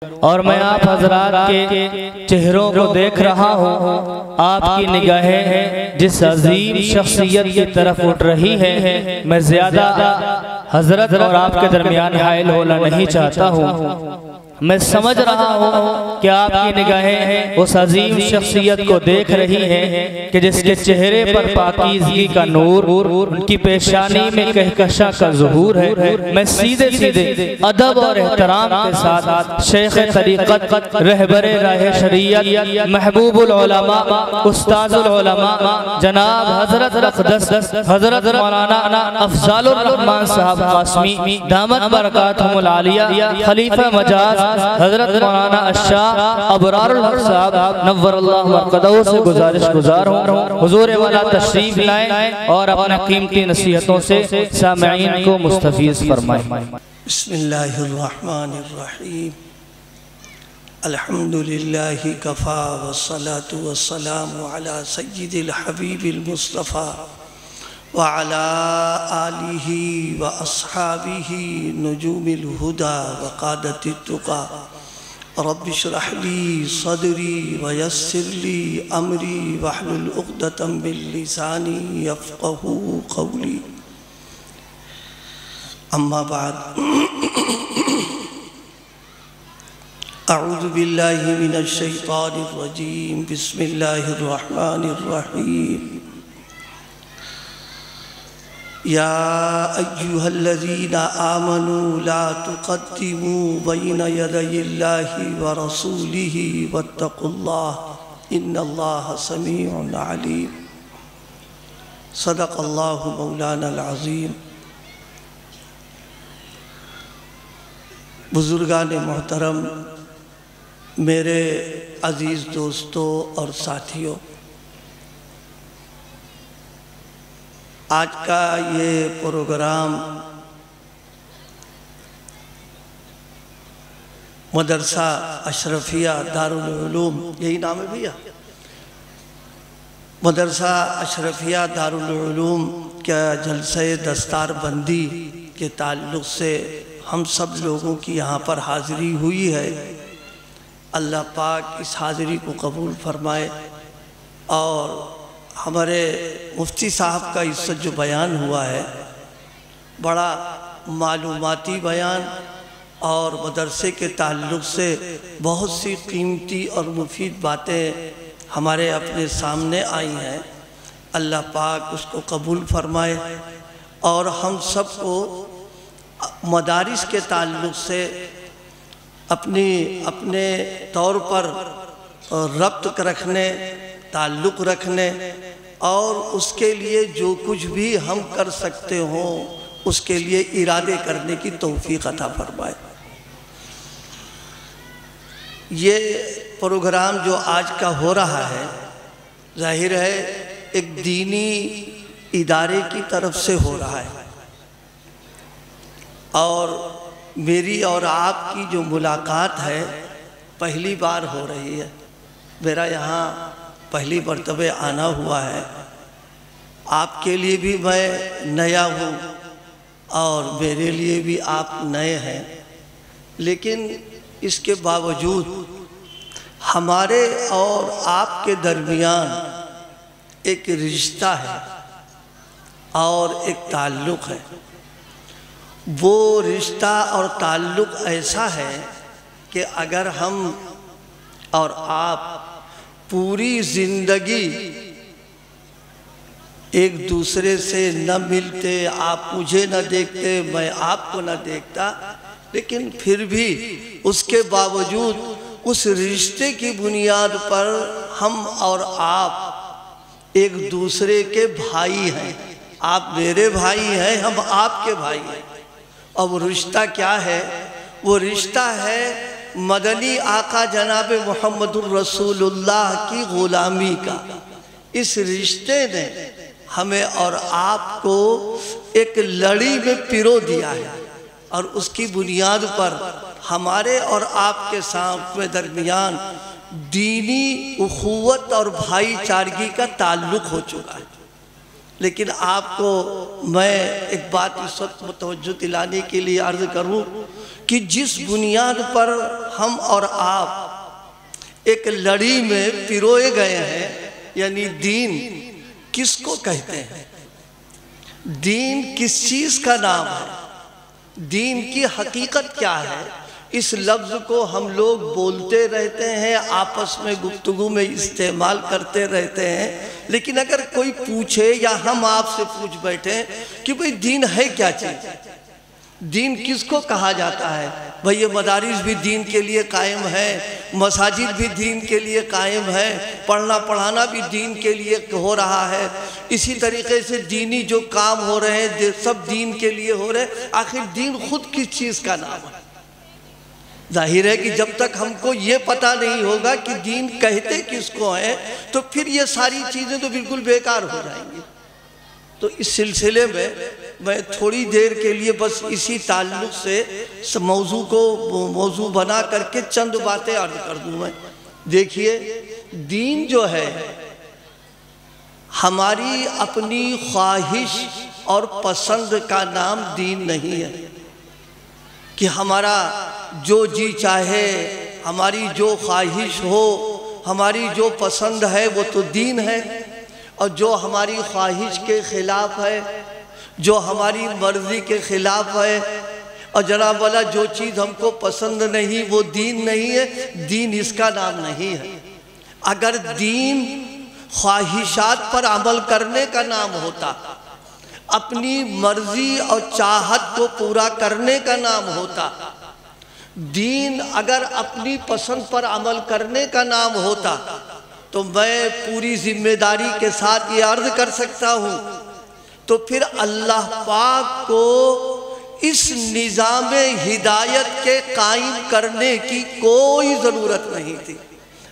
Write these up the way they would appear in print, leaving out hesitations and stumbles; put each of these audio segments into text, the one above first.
اور میں آپ حضرات کے چہروں کو دیکھ رہا ہوں، آپ کی نگاہیں جس عظیم شخصیت کی طرف اٹھ رہی ہیں، میں زیادہ حضرت اور آپ کے درمیان حائل ہونا نہیں چاہتا ہوں۔ میں سمجھ رہا ہوں کہ آپ کی نگاہیں اس عظیم شخصیت کو دیکھ رہی ہیں کہ جس کے چہرے پر پاکیزگی کا نور، ان کی پیشانی میں کہکشاں کا ظہور ہے۔ میں سیدھے ادب اور احترام کے ساتھ شیخ طریقت، رہبر راہ شریعت، محبوب العلماء، استاذ العلماء، جناب حضرت اقدس حضرت مولانا افضال الرحمن صاحب قاسمی دامت برکاتہم العالیہ، خلیفہ مجاز حضرت مولانا الشاہ ابرار الحق صاحب نور اللہ مرقدہ سے گزارش گزار ہوں حضور والا تشریف لائیں اور اپنا قیمتی نصیحتوں سے سامعین کو مستفیض فرمائیں۔ بسم اللہ الرحمن الرحیم، الحمدللہ کفا والصلاة والسلام علی سید الحبیب المصطفیٰ وعلى آلہ واصحابہ نجوم الہدى وقادة التقى رب اشرح لی صدری ویسر لی امری واحلل عقدۃ من لسانی یفقہوا قولی، اما بعد اعوذ باللہ من الشیطان الرجیم، بسم اللہ الرحمن الرحیم۔ یا ایہا الذین آمنوا لا تقدموا بین یدی اللہ ورسولہ واتقوا اللہ ان اللہ سمیع علیم۔ صدق اللہ مولانا العظیم۔ بزرگان محترم، میرے عزیز دوستوں اور ساتھیوں، آج کا یہ پروگرام مدرسہ اشرفیہ دارالعلوم، یہی نام ہے بھیا، مدرسہ اشرفیہ دارالعلوم کا جلسہ دستار بندی کے تعلق سے ہم سب لوگوں کی یہاں پر حاضری ہوئی ہے۔ اللہ پاک اس حاضری کو قبول فرمائے، اور ہمارے مفتی صاحب کا اس سے جو بیان ہوا ہے بڑا معلوماتی بیان، اور مدرسے کے تعلق سے بہت سی قیمتی اور مفید باتیں ہمارے اپنے سامنے آئی ہیں۔ اللہ پاک اس کو قبول فرمائے، اور ہم سب کو مدارس کے تعلق سے اپنے طور پر ربط رکھنے، تعلق رکھنے، اور اس کے لیے جو کچھ بھی ہم کر سکتے ہوں اس کے لیے ارادے کرنے کی توفیق عطا فرمائے۔ یہ پروگرام جو آج کا ہو رہا ہے، ظاہر ہے ایک دینی ادارے کی طرف سے ہو رہا ہے، اور میری اور آپ کی جو ملاقات ہے پہلی بار ہو رہی ہے۔ میرا یہاں پہلی مرتبہ آنا ہوا ہے، آپ کے لیے بھی میں نیا ہوں اور میرے لیے بھی آپ نئے ہیں، لیکن اس کے باوجود ہمارے اور آپ کے درمیان ایک رشتہ ہے اور ایک تعلق ہے۔ وہ رشتہ اور تعلق ایسا ہے کہ اگر ہم اور آپ پوری زندگی ایک دوسرے سے نہ ملتے، آپ مجھے نہ دیکھتے، میں آپ کو نہ دیکھتا، لیکن پھر بھی اس کے باوجود اس رشتے کی بنیاد پر ہم اور آپ ایک دوسرے کے بھائی ہیں۔ آپ میرے بھائی ہیں، ہم آپ کے بھائی ہیں۔ اور وہ رشتہ کیا ہے؟ وہ رشتہ ہے مدنی آقا جناب محمد الرسول اللہ کی غلامی کا۔ اس رشتے نے ہمیں اور آپ کو ایک لڑی میں پیرو دیا ہے، اور اس کی بنیاد پر ہمارے اور آپ کے ساتھ میں درمیان دینی اخوت اور بھائی چارگی کا تعلق ہو چکا ہے۔ لیکن آپ کو میں ایک بات اس وقت متوجہ دلانے کے لیے عرض کروں کہ جس بنیاد پر ہم اور آپ ایک لڑی میں پروئے گئے ہیں، یعنی دین کس کو کہتے ہیں؟ دین کس چیز کا نام ہے؟ دین کی حقیقت کیا ہے؟ اس لفظ کو ہم لوگ بولتے رہتے ہیں، آپس میں گفتگو میں استعمال کرتے رہتے ہیں، لیکن اگر کوئی پوچھے یا ہم آپ سے پوچھ بیٹھیں کہ بھئی دین ہے کیا چیز؟ دین کس کو کہا جاتا ہے؟ بھئی یہ مدارس بھی دین کے لیے قائم ہے، مساجد بھی دین کے لیے قائم ہے، پڑھنا پڑھانا بھی دین کے لیے ہو رہا ہے، اسی طریقے سے دینی جو کام ہو رہے ہیں سب دین کے لیے ہو رہے ہیں۔ آخر دین خود کس چیز کا نام ہے؟ ظاہر ہے کہ جب تک ہم کو یہ پتہ نہیں ہوگا کہ دین کہتے کس کو ہیں تو پھر یہ ساری چیزیں تو بالکل بیکار ہو جائیں گی۔ تو اس سلسلے میں تھوڑی دیر کے لیے بس اسی تعلق سے موضوع کو موضوع بنا کر کے چند باتیں عرض کر دوں میں۔ دیکھیے، دین جو ہے ہماری اپنی خواہش اور پسند کا نام دین نہیں ہے کہ ہمارا جو جی چاہے، ہماری جو خواہش ہو، ہماری جو پسند ہے وہ تو دین ہے، اور جو ہماری خواہش کے خلاف ہے، جو ہماری مرضی کے خلاف ہے، اور جناب والا جو چیز ہم کو پسند نہیں وہ دین نہیں ہے۔ دین اس کا نام نہیں ہے۔ اگر دین خواہشات پر عمل کرنے کا نام ہوتا، اپنی مرضی اور چاہت کو پورا کرنے کا نام ہوتا، دین اگر اپنی پسند پر عمل کرنے کا نام ہوتا، تو میں پوری ذمہ داری کے ساتھ یہ عرض کر سکتا ہوں تو پھر اللہ پاک کو اس نظام ہدایت کے قائم کرنے کی کوئی ضرورت نہیں تھی۔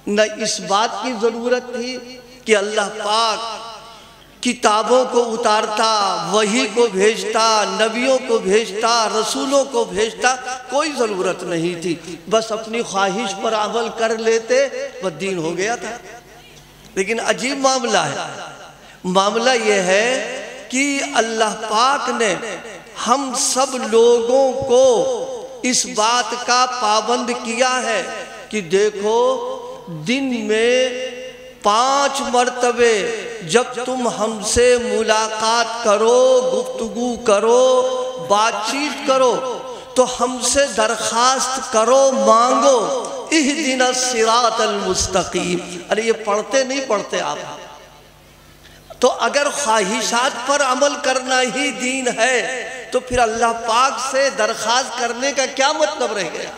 نہ اس بات کی ضرورت تھی کہ اللہ پاک کتابوں کو اتارتا، وحی کو بھیجتا، نبیوں کو بھیجتا، رسولوں کو بھیجتا، کوئی ضرورت نہیں تھی۔ بس اپنی خواہش پر عمل کر لیتے، وہ دین ہو گیا تھا۔ لیکن عجیب معاملہ ہے، معاملہ یہ ہے کہ اللہ پاک نے ہم سب لوگوں کو اس بات کا پابند کیا ہے کہ دیکھو، دن میں 5 مرتبے جب تم ہم سے ملاقات کرو، گفتگو کرو، بات چیت کرو تو ہم سے درخواست کرو، مانگو، اہدنا الصراط المستقیم۔ ارے یہ پڑھتے نہیں پڑھتے آپ؟ تو اگر خواہشات پر عمل کرنا ہی دین ہے تو پھر اللہ پاک سے درخواست کرنے کا کیا مطلب رہ گیا؟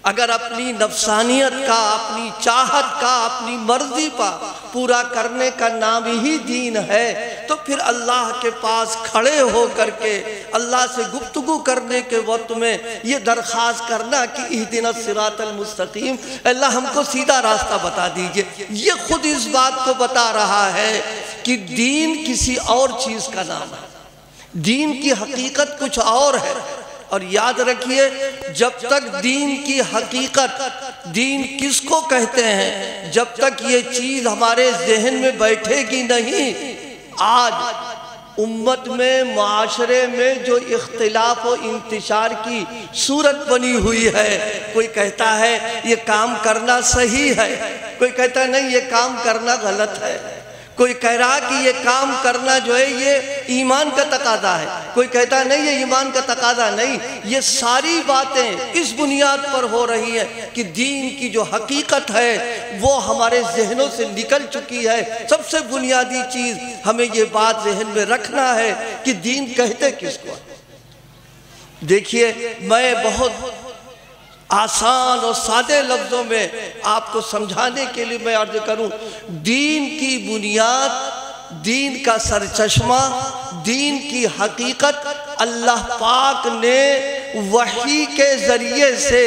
اگر اپنی نفسانیت کا، اپنی چاہت کا، اپنی مرضی پر پورا کرنے کا نام ہی دین ہے تو پھر اللہ کے پاس کھڑے ہو کر کے اللہ سے گفتگو کرنے کے وقت میں یہ درخواست کرنا کہ اہدنا الصراط المستقیم، اللہ ہم کو سیدھا راستہ بتا دیجئے، یہ خود اس بات کو بتا رہا ہے کہ دین کسی اور چیز کا نام ہے، دین کی حقیقت کچھ اور ہے۔ اور یاد رکھیے، جب تک دین کی حقیقت، دین کس کو کہتے ہیں، جب تک یہ چیز ہمارے ذہن میں بیٹھے گی نہیں، آج امت میں، معاشرے میں جو اختلاف و انتشار کی صورت بنی ہوئی ہے، کوئی کہتا ہے یہ کام کرنا صحیح ہے، کوئی کہتا ہے نہیں یہ کام کرنا غلط ہے، کوئی کہہ رہا کہ یہ کام کرنا جو ہے یہ ایمان کا تقاضا ہے، کوئی کہتا ہے نہیں یہ ایمان کا تقاضا نہیں۔ یہ ساری باتیں اس بنیاد پر ہو رہی ہیں کہ دین کی جو حقیقت ہے وہ ہمارے ذہنوں سے نکل چکی ہے۔ سب سے بنیادی چیز ہمیں یہ بات ذہن میں رکھنا ہے کہ دین کہتے کس کو؟ دیکھیے، میں بہت آسان اور سادے لفظوں میں آپ کو سمجھانے کے لیے میں عرض کروں، دین کی بنیاد، دین کا سرچشمہ، دین کی حقیقت اللہ پاک نے وحی کے ذریعے سے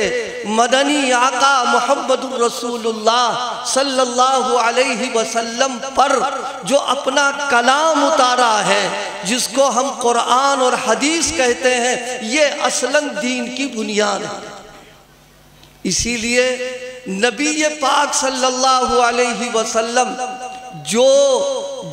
مدنی آقا محمد رسول اللہ صلی اللہ علیہ وسلم پر جو اپنا کلام اتارا ہے، جس کو ہم قرآن اور حدیث کہتے ہیں، یہ اصلاً دین کی بنیاد ہے۔ اسی لیے نبی پاک صلی اللہ علیہ وسلم جو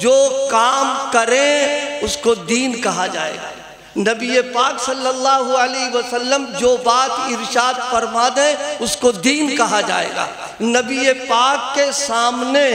جو کام کریں اس کو دین کہا جائے گا۔ نبی پاک صلی اللہ علیہ وسلم جو بات ارشاد فرما دیں اس کو دین کہا جائے گا۔ نبی پاک کے سامنے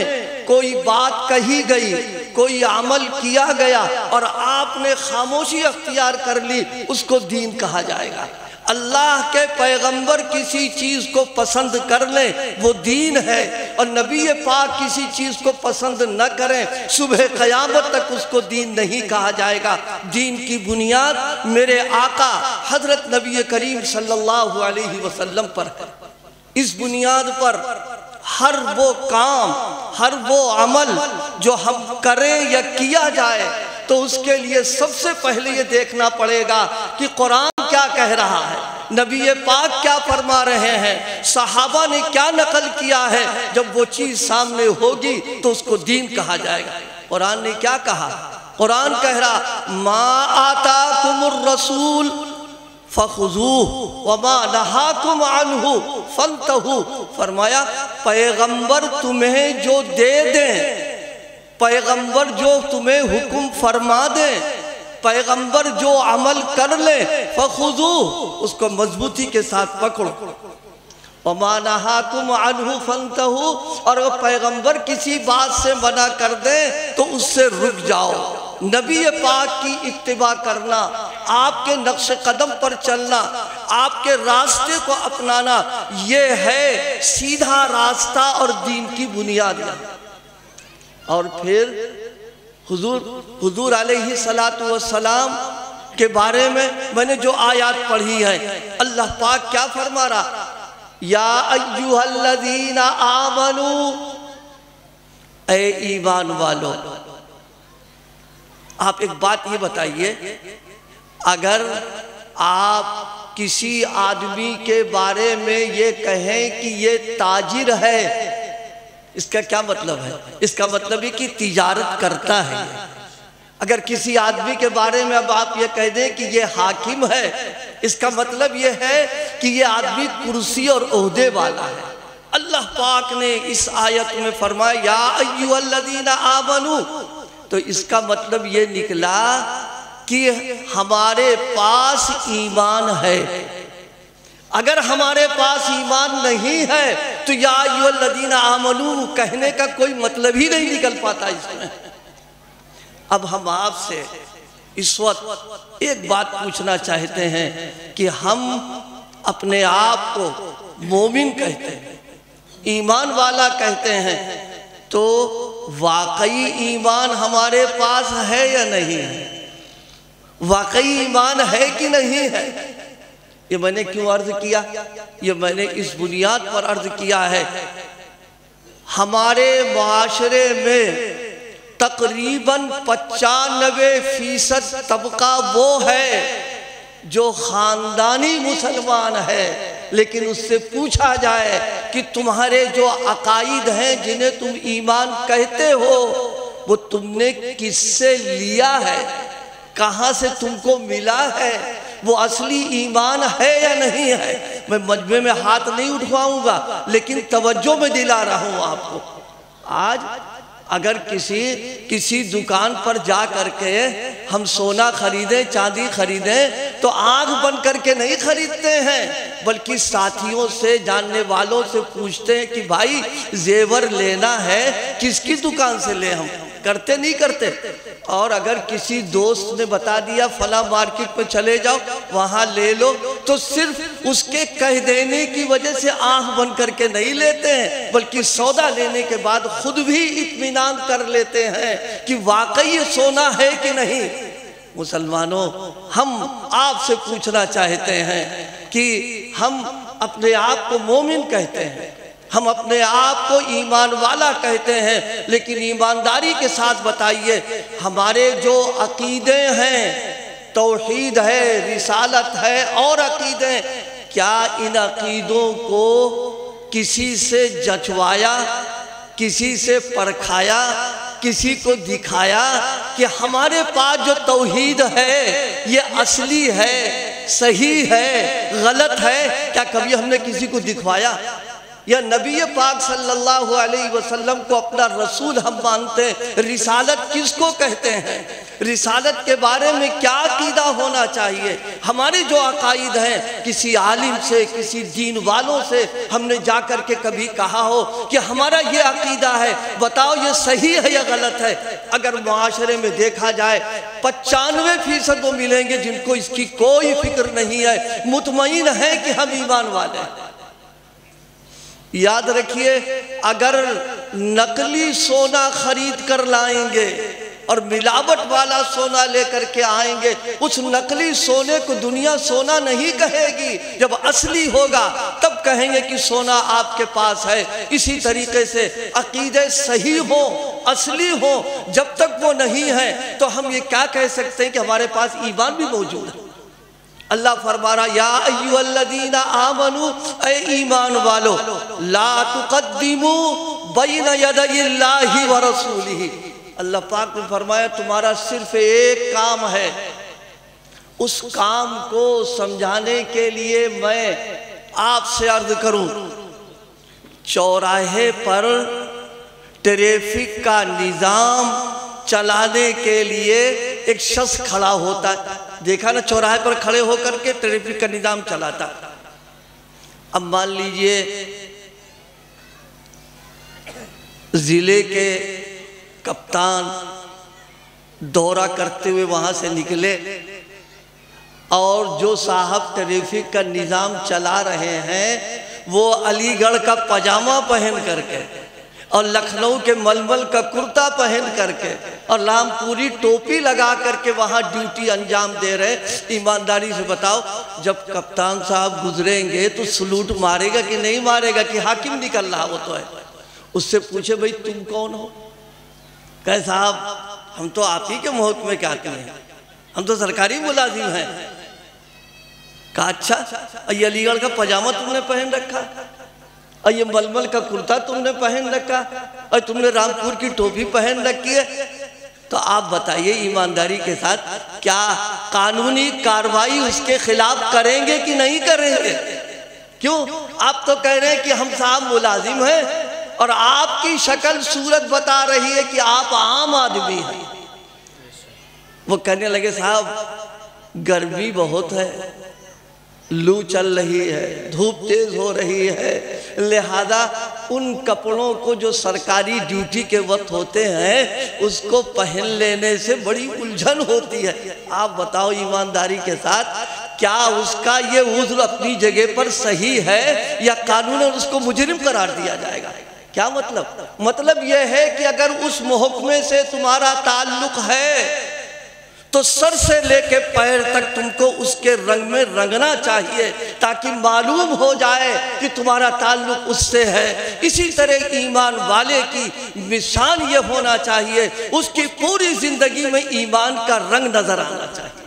کوئی بات کہی گئی، کوئی عمل کیا گیا اور آپ نے خاموشی اختیار کر لی، اس کو دین کہا جائے گا۔ اللہ کے پیغمبر کسی چیز کو پسند کر لیں وہ دین ہے، اور نبی پاک کسی چیز کو پسند نہ کریں صبح قیامت تک اس کو دین نہیں کہا جائے گا۔ دین کی بنیاد میرے آقا حضرت نبی کریم صلی اللہ علیہ وسلم پر ہے۔ اس بنیاد پر ہر وہ کام، ہر وہ عمل جو ہم کریں یا کیا جائے تو اس کے لیے سب سے پہلے یہ دیکھنا پڑے گا کہ قرآن کیا کہہ رہا ہے، نبی پاک کیا فرما رہے ہیں، صحابہ نے کیا نقل کیا ہے۔ جب وہ چیز سامنے ہوگی تو اس کو دین کہا جائے گا۔ قرآن نے کیا کہا؟ قرآن کہہ رہا ما آتاکم الرسول فخذوہ وما نہاکم عنہ فانتہوا، فرمایا پیغمبر تمہیں جو دے دیں، پیغمبر جو تمہیں حکم فرما دیں، پیغمبر جو عمل کر لے فخذوہ، اس کو مضبوطی کے ساتھ پکڑو، وما نہاکم عنہ فانتہوا، اور وہ پیغمبر کسی بات سے منع کر دیں تو اس سے رک جاؤ۔ نبی پاک کی اتباع کرنا، آپ کے نقش قدم پر چلنا، آپ کے راستے کو اپنانا، یہ ہے سیدھا راستہ اور دین کی بنیاد ہے۔ اور پھر حضور علیہ السلام کے بارے میں نے جو آیات پڑھی ہے، اللہ پاک کیا فرما رہا؟ یا ایہا الذین آمنو، اے ایمان والو۔ آپ ایک بات یہ بتائیے، اگر آپ کسی آدمی کے بارے میں یہ کہیں کہ یہ تاجر ہے، اس کا کیا مطلب ہے؟ اس کا مطلب ہے کہ تجارت کرتا ہے۔ اگر کسی آدمی کے بارے میں اب آپ یہ کہہ دیں کہ یہ حاکم ہے، اس کا مطلب یہ ہے کہ یہ آدمی کرسی اور عہدے والا ہے۔ اللہ پاک نے اس آیت میں فرمایا یا ایھا الذین آمنو، تو اس کا مطلب یہ نکلا کہ ہمارے پاس ایمان ہے۔ اگر ہمارے پاس ایمان نہیں ہے تو یا ایھا الذین آمنو کہنے کا کوئی مطلب ہی نہیں نکل پاتا اس میں۔ اب ہم آپ سے اس وقت ایک بات پوچھنا چاہتے ہیں کہ ہم اپنے آپ کو مومن کہتے ہیں، ایمان والا کہتے ہیں، تو واقعی ایمان ہمارے پاس ہے یا نہیں ہے؟ واقعی ایمان ہے کہ نہیں ہے؟ یہ میں نے کیوں عرض کیا؟ یہ میں نے اس بنیاد پر عرض کیا ہے، ہمارے معاشرے میں تقریباً 95% طبقہ وہ ہے جو خاندانی مسلمان ہے، لیکن اس سے پوچھا جائے کہ تمہارے جو عقائد ہیں جنہیں تم ایمان کہتے ہو وہ تم نے کس سے لیا ہے، کہاں سے تم کو ملا ہے، وہ اصلی ایمان ہے یا نہیں ہے؟ میں مجمع میں ہاتھ نہیں اٹھواؤں گا لیکن توجہ میں دلا رہا ہوں آپ کو۔ آج اگر کسی دکان پر جا کر کے ہم سونا خریدیں، چاندی خریدیں تو آنکھ بند کر کے نہیں خریدتے ہیں، بلکہ ساتھیوں سے، جاننے والوں سے پوچھتے ہیں کہ بھائی زیور لینا ہے کس کی دکان سے لے، ہم کرتے نہیں کرتے؟ اور اگر کسی دوست نے بتا دیا فلاں مارکیٹ میں چلے جاؤ وہاں لے لو، تو صرف اس کے کہہ دینے کی وجہ سے آنکھ بند کر کے نہیں لیتے ہیں، بلکہ سودا لینے کے بعد خود بھی اطمینان کر لیتے ہیں کہ واقعی سونا ہے کہ نہیں۔ مسلمانوں، ہم آپ سے پوچھنا چاہتے ہیں کہ ہم اپنے آپ کو مومن کہتے ہیں، ہم اپنے آپ کو ایمان والا کہتے ہیں، لیکن ایمانداری کے ساتھ بتائیے ہمارے جو عقیدے ہیں، توحید ہے، رسالت ہے اور عقیدے، کیا ان عقیدوں کو کسی سے جچوایا، کسی سے پرکھایا، کسی کو دکھایا کہ ہمارے پاس جو توحید ہے یہ اصلی ہے، صحیح ہے، غلط ہے؟ کیا کبھی ہم نے کسی کو دکھوایا؟ یا نبی پاک صلی اللہ علیہ وسلم کو اپنا رسول ہم مانتے ہیں، رسالت کس کو کہتے ہیں، رسالت کے بارے میں کیا عقیدہ ہونا چاہیے؟ ہمارے جو عقائد ہیں، کسی عالم سے، کسی دین والوں سے ہم نے جا کر کے کبھی کہا ہو کہ ہمارا یہ عقیدہ ہے، بتاؤ یہ صحیح ہے یا غلط ہے؟ اگر معاشرے میں دیکھا جائے 95% وہ ملیں گے جن کو اس کی کوئی فکر نہیں ہے، مطمئن ہے کہ ہم ایمان والے ہیں۔ یاد رکھیے، اگر نقلی سونا خرید کر لائیں گے اور ملاوٹ والا سونا لے کر کے آئیں گے، اس نقلی سونے کو دنیا سونا نہیں کہے گی، جب اصلی ہوگا تب کہیں گے کہ سونا آپ کے پاس ہے۔ اسی طریقے سے عقیدے صحیح ہوں، اصلی ہوں، جب تک وہ نہیں ہے تو ہم یہ کیا کہہ سکتے ہیں کہ ہمارے پاس ایمان بھی موجود ہے۔ اللہ فرما رہا، یا ایھا الذین آمنوا، اے ایمان والو، لا تقدموا بین یدی اللہ ورسولہ۔ اللہ پاک نے فرمایا تمہارا صرف ایک کام ہے، اس کام کو سمجھانے کے لیے میں آپ سے عرض کروں، چوراہے پر ٹریفک کا نظام چلانے کے لیے ایک شخص کھڑا ہوتا ہے، دیکھا نا چوراہے پر کھڑے ہو کر کے ٹریفک کا نظام چلاتا۔ اب مان لیجئے ضلع کے کپتان دورہ کرتے ہوئے وہاں سے نکلے اور جو صاحب ٹریفک کا نظام چلا رہے ہیں وہ علی گڑھ کا پاجامہ پہن کر کے اور لکھنؤ کے ململ کا کرتا پہن کر کے اور رام پوری ٹوپی لگا کر کے وہاں ڈیوٹی انجام دے رہے، ایمانداری سے بتاؤ جب کپتان صاحب گزریں گے تو سلوٹ مارے گا کہ نہیں مارے گا؟ کہ حاکم نکل رہا وہ تو ہے، اس سے پوچھے بھئی تم کون ہو؟ کہے صاحب ہم تو آپ ہی کے محکمے کے آتے ہیں، ہم تو سرکاری ملازم ہیں۔ کہا اچھا، یہ علی گڑھ کا پاجامہ تم نے پہن رکھا، اور یہ ململ کا کرتا تم نے پہن رکھا، اور تم نے رامپور کی ٹوپی پہن رکھی ہے، تو آپ بتائیے ایمانداری کے ساتھ کیا قانونی کارروائی اس کے خلاف کریں گے کہ نہیں کریں گے؟ کیوں؟ آپ تو کہہ رہے ہیں کہ ہم صاحب ملازم ہیں اور آپ کی شکل صورت بتا رہی ہے کہ آپ عام آدمی ہیں۔ وہ کہنے لگے صاحب گرمی بہت ہے، لو چل رہی ہے، دھوپ تیز ہو رہی ہے، لہذا ان کپڑوں کو جو سرکاری ڈیوٹی کے وقت ہوتے ہیں اس کو پہن لینے سے بڑی الجھن ہوتی ہے۔ آپ بتاؤ ایمانداری کے ساتھ کیا اس کا یہ عذر اپنی جگہ پر صحیح ہے یا قانوناً اس کو مجرم قرار دیا جائے گا؟ کیا مطلب؟ مطلب یہ ہے کہ اگر اس محکمے سے تمہارا تعلق ہے تو سر سے لے کے پیر تک تم کو اس کے رنگ میں رنگنا چاہیے تاکہ معلوم ہو جائے کہ تمہارا تعلق اس سے ہے۔ اسی طرح ایمان والے کی نشان یہ ہونا چاہیے، اس کی پوری زندگی میں ایمان کا رنگ نظر آنا چاہیے۔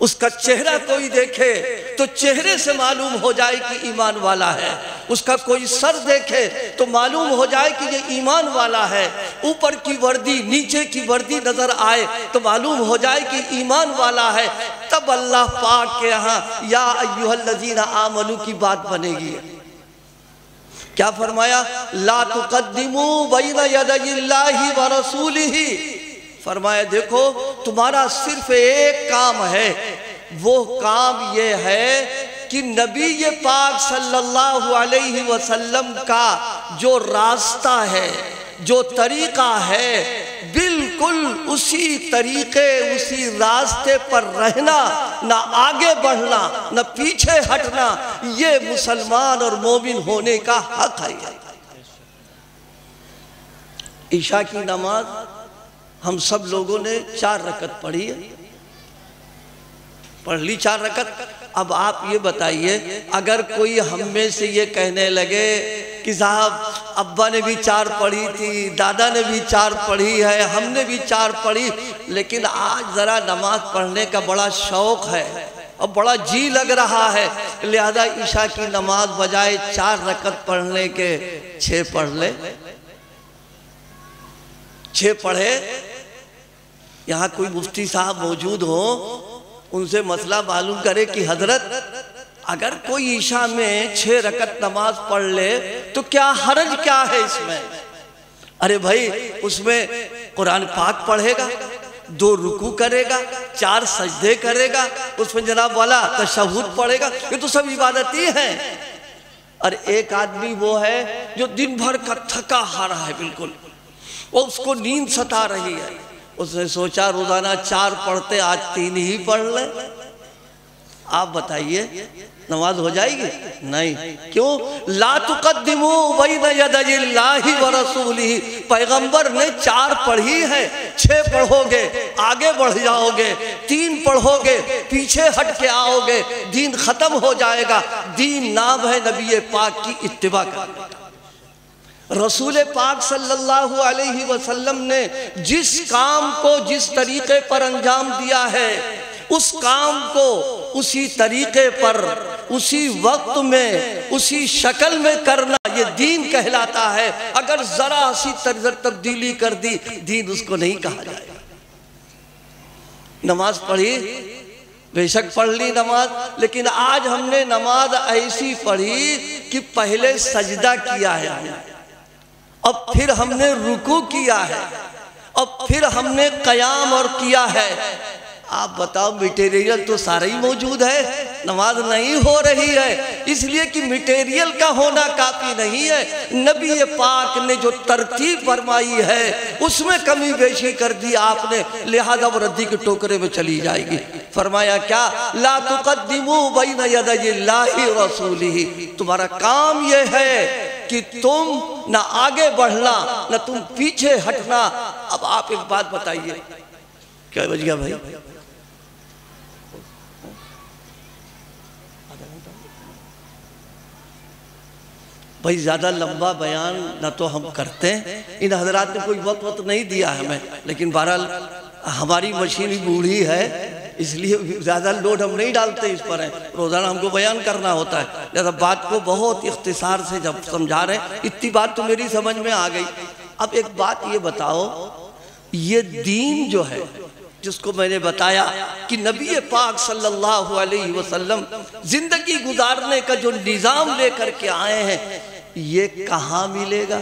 اس کا چہرہ کوئی دیکھے تو چہرے سے معلوم ہو جائے کہ ایمان والا ہے، اس کا کوئی سر دیکھے تو معلوم ہو جائے کہ یہ ایمان والا ہے، اوپر کی وردی نیچے کی وردی نظر آئے تو معلوم ہو جائے کہ ایمان والا ہے، تب اللہ پاک کے یہاں یا ایھا الذین آمنوا کی بات بنے گی۔ کیا فرمایا؟ لا تقدموا بین یدی اللہ ورسولہ۔ فرمایا دیکھو تمہارا صرف ایک کام ہے، وہ کام یہ ہے کہ نبی پاک صلی اللہ علیہ وسلم کا جو راستہ ہے، جو طریقہ ہے، بالکل اسی طریقے اسی راستے پر رہنا، نہ آگے بڑھنا نہ پیچھے ہٹنا، یہ مسلمان اور مومن ہونے کا حق ہے۔ عشاء کی نماز ہم سب لوگوں نے 4 رکعت پڑھی ہے، پڑھ لی 4 رکعت۔ اب آپ یہ بتائیے اگر کوئی ہم میں سے یہ کہنے لگے کہ صاحب ابا نے بھی 4 پڑھی تھی، دادا نے بھی 4 پڑھی ہے، ہم نے بھی 4 پڑھی، لیکن آج ذرا نماز پڑھنے کا بڑا شوق ہے اور بڑا جی لگ رہا ہے، لہذا عشاء کی نماز بجائے 4 رکعت پڑھنے کے 6 پڑھ لے، 6 پڑھے۔ یہاں کوئی مفتی صاحب موجود ہوں، ان سے مسئلہ معلوم کرے کہ حضرت اگر کوئی عشاء میں 6 رکعت نماز پڑھ لے تو کیا حرج کیا ہے اس میں؟ ارے بھائی اس میں قرآن پاک پڑھے گا، 2 رکوع کرے گا، 4 سجدے کرے گا، اس میں جناب والا تشہد پڑھے گا، یہ تو سب عبادتی ہیں۔ اور ایک آدمی وہ ہے جو دن بھر کا تھکا ہارا ہے بالکل، وہ اس کو نیند ستا رہی ہے، اس نے سوچا روزانہ 4 پڑھتے آج 3 ہی پڑھ لیں۔ آپ بتائیے نماز ہو جائے گی؟ نہیں۔ کیوں؟ لا تقدموا بین یدی اللہ ورسولہ، پیغمبر نے 4 پڑھی ہے، 6 پڑھو گے آگے بڑھ جاؤ گے، 3 پڑھو گے پیچھے ہٹ کے آؤ گے، دین ختم ہو جائے گا۔ دین نام ہے نبی پاک کی اتباع کرنے کا۔ رسول پاک صلی اللہ علیہ وسلم نے جس کام کو جس طریقے پر انجام دیا ہے، اس کام کو اسی طریقے پر، اسی وقت میں، اسی شکل میں کرنا یہ دین کہلاتا ہے۔ اگر ذرا سی تبدیلی کر دی، دین اس کو نہیں کہا جائے گا۔ نماز پڑھی، بے شک پڑھ لی نماز، لیکن آج ہم نے نماز ایسی پڑھی کہ پہلے سجدہ کیا ہے، اب پھر ہم نے رکوع کیا ہے، اب پھر ہم نے قیام اور کیا ہے۔ آپ بتاؤ میٹیریل تو سارا ہی موجود ہے، نماز نہیں ہو رہی ہے، اس لیے کہ میٹیریل کا ہونا کافی نہیں ہے۔ نبی پاک نے جو ترتیب فرمائی ہے اس میں کمی بیشی کر دی آپ نے، لہذا وہ ردی کے ٹوکرے میں چلی جائے گی۔ فرمایا کیا؟ لا تقدموا بین یدی اللہ ورسولہ، تمہارا کام یہ ہے کہ تم نہ آگے بڑھنا نہ تم پیچھے ہٹنا۔ اب آپ ایک بات بتائیے، کیا بج گیا بھائی؟ بھائی زیادہ لمبا بیان نہ تو ہم کرتے ہیں، ان حضرات نے کوئی وقت نہیں دیا ہمیں، لیکن بہرحال ہماری مشین بوڑھی ہے اس لیے زیادہ لوڈ ہم نہیں ڈالتے اس پر ہیں، روزانہ ہم کو بیان کرنا ہوتا ہے، لہذا بات کو بہت اختصار سے جب سمجھا رہے ہیں، اتنی بات تو میری سمجھ میں آ گئی۔ اب ایک بات یہ بتاؤ، یہ دین جو ہے جس کو میں نے بتایا کہ نبی پاک صلی اللہ علیہ وسلم زندگی گزارنے کا جو نظام لے کر کے آئے ہیں، یہ کہاں ملے گا؟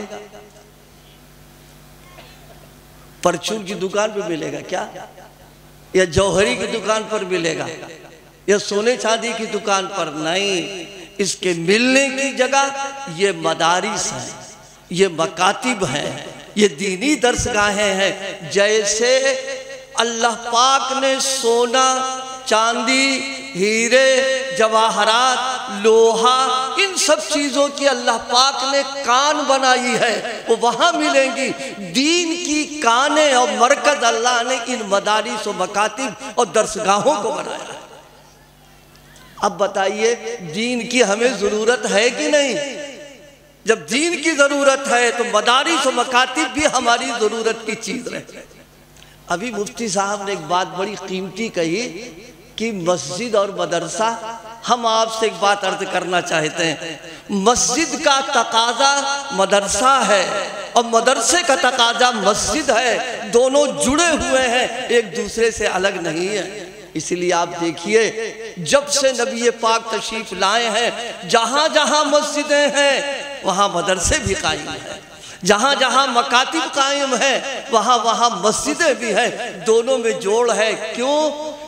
پرچون کی دکان پہ ملے گا کیا؟ یا جوہری کی دکان پر ملے گا؟ یا سونے چاندی کی دکان پر؟ نہیں، اس کے ملنے کی جگہ یہ مدارس ہیں، یہ مکاتب ہیں، یہ دینی درسگاہیں ہیں۔ جیسے اللہ پاک نے سونا، چاندی، ہیرے، جواہرات، لوہا، ان سب چیزوں کی اللہ پاک نے کان بنائی ہے، وہ وہاں ملیں گی۔ دین کی کانیں اور مرکز اللہ نے ان مدارس و مکاتب اور درسگاہوں کو بنایا ہے۔ اب بتائیے دین کی ہمیں ضرورت ہے کہ نہیں؟ جب دین کی ضرورت ہے تو مدارس و مکاتب بھی ہماری ضرورت کی چیز رہے۔ ابھی مفتی صاحب نے ایک بات بڑی قیمتی کہی کہ مسجد اور مدرسہ، ہم آپ سے ایک بات عرض کرنا چاہتے ہیں، مسجد کا تقاضا مدرسہ ہے اور مدرسے کا تقاضا مسجد ہے، دونوں جڑے ہوئے ہیں، ایک دوسرے سے الگ نہیں ہے۔ اس لیے آپ دیکھیے جب سے نبی پاک تشریف لائے ہیں، جہاں جہاں مسجدیں ہیں وہاں مدرسے بھی قائم ہیں، جہاں جہاں مکاتب قائم ہیں وہاں وہاں مسجدیں بھی ہیں، دونوں میں جوڑ ہے۔ کیوں؟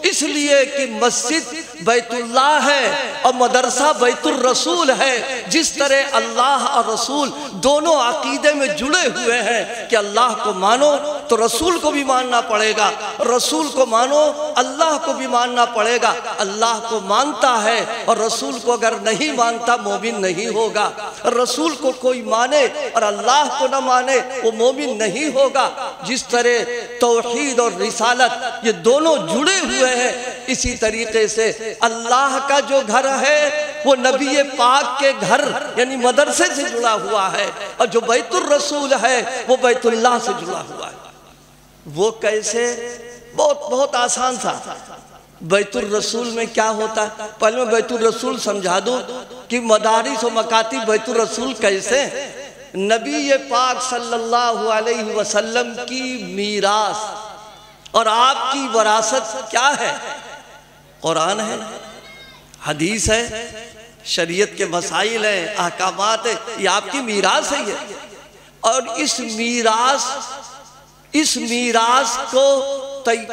اس لیے کہ مسجد بیت اللہ ہے اور مدرسہ بیت الرسول ہے۔ جس طرح اللہ اور رسول دونوں عقیدے میں جڑے ہوئے ہیں کہ اللہ کو مانو تو رسول کو بھی ماننا پڑے گا، رسول کو مانو اللہ کو بھی ماننا پڑے گا۔ اللہ کو مانتا ہے اور رسول کو اگر نہیں مانتا مومن نہیں ہوگا، رسول کو کوئی مانے اور اللہ کو نہ مانے وہ مومن نہیں ہوگا۔ جس طرح توحید اور رسالت یہ دونوں جڑے ہوئے ہیں، اسی طریقے سے اللہ کا جو گھر ہے وہ نبی پاک کے گھر یعنی مدرسے سے جڑا ہوا ہے، اور جو بیت الرسول ہے وہ بیت اللہ سے جڑا ہوا ہے۔ وہ کیسے؟ بہت آسان تھا۔ بیت الرسول میں کیا ہوتا ہے؟ پہلے میں بیت الرسول سمجھا دوں کہ مدارس و مکاتب بیت الرسول کیسے؟ نبی پاک صلی اللہ علیہ وسلم کی میراث اور آپ کی وراثت کیا ہے؟ قرآن ہے، حدیث ہے، شریعت کے مسائل ہیں، احکامات ہیں، یہ آپ کی میراث ہے یہ۔ اور اس میراث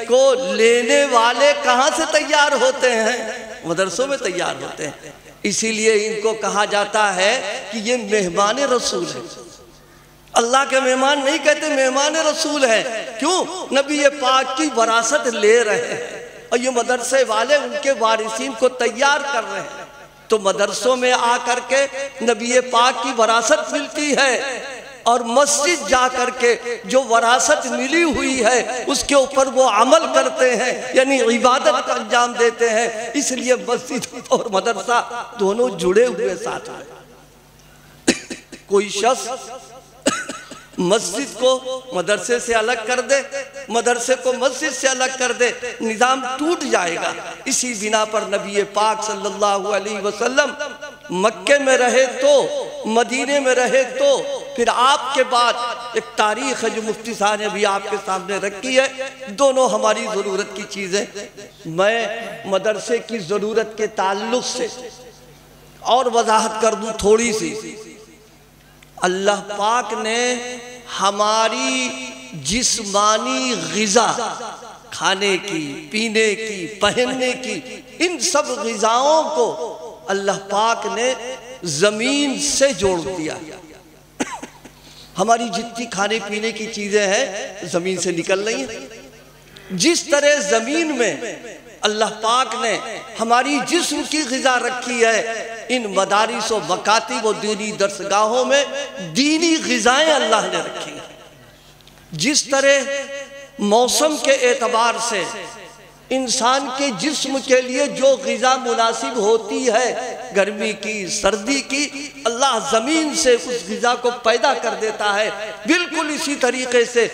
کو لینے والے کہاں سے تیار ہوتے ہیں؟ مدرسوں میں تیار ہوتے ہیں۔ اسی لیے ان کو کہا جاتا ہے کہ یہ مہمان رسول ہے۔ اللہ کے مہمان نہیں کہتے، مہمان رسول ہے۔ کیوں؟ نبی پاک کی وراثت لے رہے ہیں، اور یہ مدرسے والے ان کے وارثین کو تیار کر رہے ہیں۔ تو مدرسوں میں آ کر کے نبی پاک کی وراثت ملتی ہے، اور مسجد جا کر کے جو وراثت ملی ہوئی ہے اس کے اوپر وہ عمل کرتے ہیں، یعنی عبادت کا انجام دیتے ہیں۔ اس لیے مسجد اور مدرسہ دونوں جڑے ہوئے ساتھ ہیں۔ کوئی شخص مسجد کو مدرسے سے الگ کر دے، مدرسے کو مسجد سے الگ کر دے، نظام ٹوٹ جائے گا۔ اسی بنا پر نبی پاک صلی اللہ علیہ وسلم مکے میں رہے تو، مدینے میں رہے تو، پھر آپ کے بعد ایک تاریخ ہے جو مفتی صاحب نے بھی آپ کے سامنے رکھی ہے، دونوں ہماری ضرورت کی چیزیں۔ میں مدرسے کی ضرورت کے تعلق سے اور وضاحت کر دوں تھوڑی سی۔ اللہ پاک نے ہماری جسمانی غذا، کھانے کی، پینے کی، پہننے کی، ان سب غذاؤں کو اللہ پاک نے زمین سے جوڑ دیا۔ ہماری جتنی کھانے پینے کی چیزیں ہیں زمین سے نکل رہی ہیں۔ جس طرح زمین میں اللہ پاک نے ہماری جسم کی غذا رکھی ہے، ان مدارس و مکاتب و دینی درسگاہوں میں دینی غذائیں اللہ نے رکھی ہیں۔ جس طرح موسم کے اعتبار سے انسان کے جسم کے لیے جو غذا مناسب ہوتی ہے، گرمی کی، سردی کی، اللہ زمین سے اس غذا کو پیدا کر دیتا ہے۔ بالکل اسی طریقے سے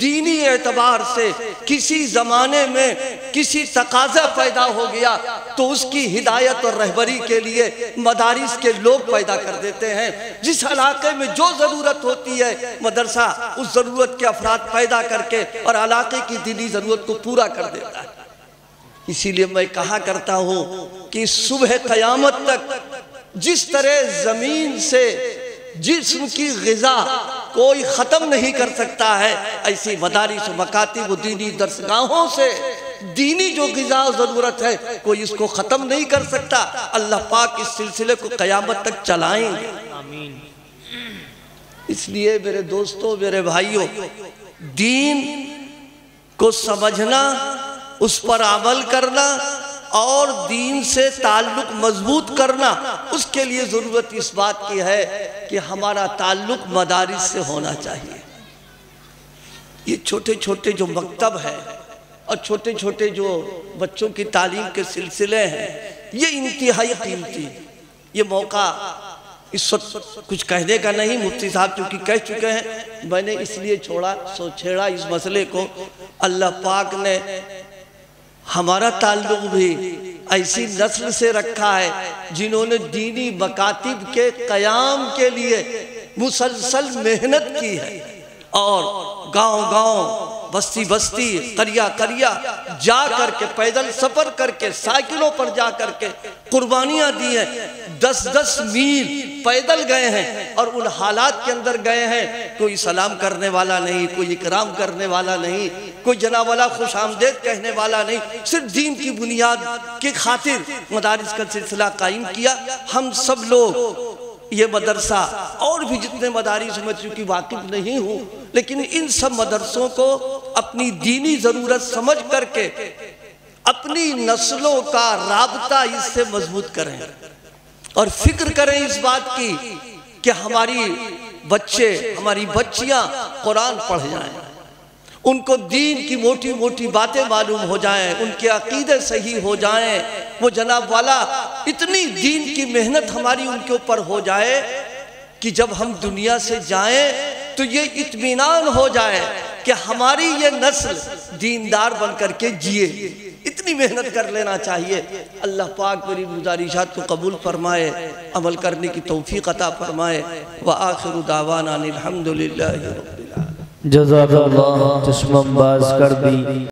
دینی اعتبار سے کسی زمانے میں کسی تقاضا پیدا ہو گیا تو اس کی ہدایت اور رہبری کے لیے مدارس کے لوگ پیدا کر دیتے ہیں۔ جس علاقے میں جو ضرورت ہوتی ہے مدرسہ اس ضرورت کے افراد پیدا کر کے اور علاقے کی دینی ضرورت کو پورا کر دیتا ہے۔ اسی لیے میں کہا کرتا ہوں کہ صبح قیامت تک جس طرح زمین سے جسم کی غذا کوئی ختم نہیں کر سکتا ہے، ایسی مدارس و مکاتب و دینی درسگاہوں سے دینی جو غذا و ضرورت ہے کوئی اس کو ختم نہیں کر سکتا۔ اللہ پاک اس سلسلے کو قیامت تک چلائیں گے۔ آمین۔ اس لیے میرے دوستوں، میرے بھائیوں، دین کو سمجھنا، اس پر عمل کرنا اور دین سے تعلق مضبوط کرنا، اس کے لیے ضرورت اس بات کی ہے کہ ہمارا تعلق مدارس سے ہونا چاہیے۔ یہ چھوٹے چھوٹے جو مکتب ہے اور چھوٹے چھوٹے جو بچوں کی تعلیم کے سلسلے ہیں، یہ انتہائی قیمتی۔ یہ موقع اس وقت کچھ کہنے کا نہیں، مفتی صاحب چونکہ کہہ چکے ہیں، میں نے اس لیے چھیڑا اس مسئلے کو۔ اللہ پاک نے ہمارا تعلق بھی ایسی نسل سے رکھا ہے جنہوں نے دینی مکاتب کے قیام کے لیے مسلسل محنت کی ہے، اور گاؤں گاؤں، بستی بستی، قریہ قریہ جا کر کے، پیدل سفر کر کے، سائیکلوں پر جا کر کے قربانیاں دی ہیں۔ 10-10 میل پیدل گئے ہیں اور ان حالات کے اندر گئے ہیں، کوئی سلام کرنے والا نہیں، کوئی اکرام کرنے والا نہیں، کوئی جناب والا خوش آمدید کہنے والا نہیں، صرف دین کی بنیاد کی خاطر مدارس کا سلسلہ قائم کیا۔ ہم سب لوگ یہ مدرسہ اور بھی جتنے مدارس میں چونکہ واقف نہیں ہوں، لیکن ان سب مدرسوں کو اپنی دینی ضرورت سمجھ کر کے اپنی نسلوں کا رابطہ اس سے مضبوط کریں، اور فکر کریں اس بات کی کہ ہماری بچے، ہماری بچیاں قرآن پڑھ جائیں، ان کو دین کی موٹی موٹی باتیں معلوم ہو جائیں، ان کے عقیدے صحیح ہو جائیں، وہ جناب والا اتنی دین کی محنت ہماری ان کے اوپر ہو جائے کہ جب ہم دنیا سے جائیں تو یہ اطمینان ہو جائے کہ ہماری یہ نسل دیندار بن کر کے جیے۔ اتنی محنت کر لینا چاہیے۔ اللہ پاک میری گزارشات کو قبول فرمائے، عمل کرنے کی توفیق عطا فرمائے۔ وآخر دعوانا الحمدللہ رب العالمین۔ جزاک اللہ، چشمم باز کر دی۔